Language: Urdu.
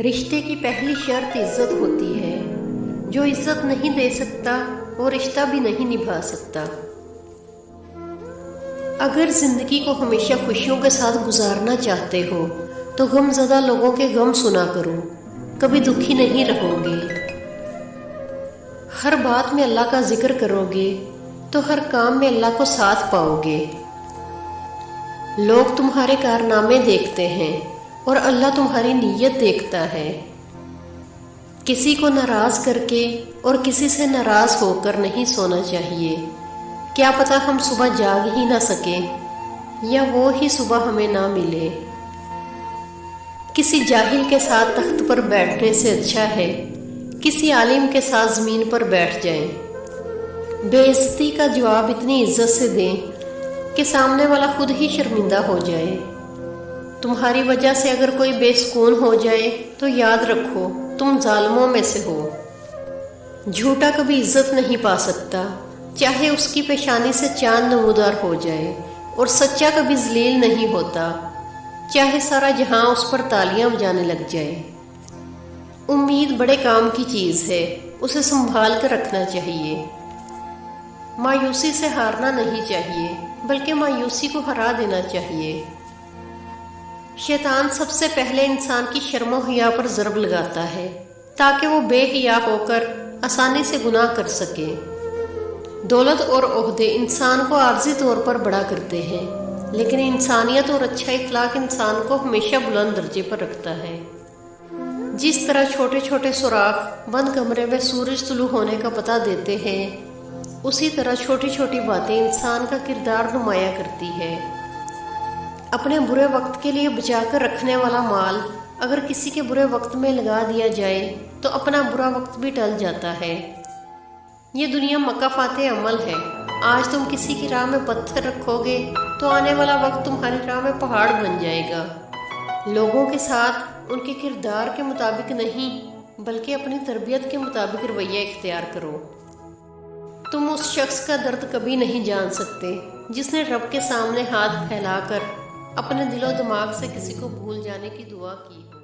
رشتے کی پہلی شرط عزت ہوتی ہے۔ جو عزت نہیں دے سکتا وہ رشتہ بھی نہیں نبھا سکتا۔ اگر زندگی کو ہمیشہ خوشیوں کے ساتھ گزارنا چاہتے ہو تو غم زدہ لوگوں کے غم سنا کرو، کبھی دکھی نہیں رہو گے۔ ہر بات میں اللہ کا ذکر کرو گے تو ہر کام میں اللہ کو ساتھ پاؤ گے۔ لوگ تمہارے کارنامے دیکھتے ہیں اور اللہ تمہاری نیت دیکھتا ہے۔ کسی کو ناراض کر کے اور کسی سے ناراض ہو کر نہیں سونا چاہیے۔ کیا پتہ ہم صبح جاگ ہی نہ سکیں یا وہ ہی صبح ہمیں نہ ملے۔ کسی جاہل کے ساتھ تخت پر بیٹھنے سے اچھا ہے کسی عالم کے ساتھ زمین پر بیٹھ جائیں۔ بے عزتی کا جواب اتنی عزت سے دیں کہ سامنے والا خود ہی شرمندہ ہو جائے۔ تمہاری وجہ سے اگر کوئی بے سکون ہو جائے تو یاد رکھو تم ظالموں میں سے ہو۔ جھوٹا کبھی عزت نہیں پا سکتا، چاہے اس کی پیشانی سے چاند نمودار ہو جائے، اور سچا کبھی ذلیل نہیں ہوتا، چاہے سارا جہاں اس پر تالیاں بجانے لگ جائے۔ امید بڑے کام کی چیز ہے، اسے سنبھال کر رکھنا چاہیے۔ مایوسی سے ہارنا نہیں چاہیے بلکہ مایوسی کو ہرا دینا چاہیے۔ شیطان سب سے پہلے انسان کی شرم و حیا پر ضرب لگاتا ہے تاکہ وہ بے حیا ہو کر آسانی سے گناہ کر سکے۔ دولت اور عہدے انسان کو عارضی طور پر بڑا کرتے ہیں، لیکن انسانیت اور اچھا اخلاق انسان کو ہمیشہ بلند درجے پر رکھتا ہے۔ جس طرح چھوٹے چھوٹے سوراخ بند کمرے میں سورج طلوع ہونے کا پتہ دیتے ہیں، اسی طرح چھوٹی چھوٹی باتیں انسان کا کردار نمایاں کرتی ہے۔ اپنے برے وقت کے لیے بچا کر رکھنے والا مال اگر کسی کے برے وقت میں لگا دیا جائے تو اپنا برا وقت بھی ٹل جاتا ہے۔ یہ دنیا مکافات عمل ہے۔ آج تم کسی کی راہ میں پتھر رکھو گے تو آنے والا وقت تمہاری راہ میں پہاڑ بن جائے گا۔ لوگوں کے ساتھ ان کے کردار کے مطابق نہیں بلکہ اپنی تربیت کے مطابق رویہ اختیار کرو۔ تم اس شخص کا درد کبھی نہیں جان سکتے جس نے رب کے سامنے ہاتھ پھیلا کر اپنے دل و دماغ سے کسی کو بھول جانے کی دعا کی ہو۔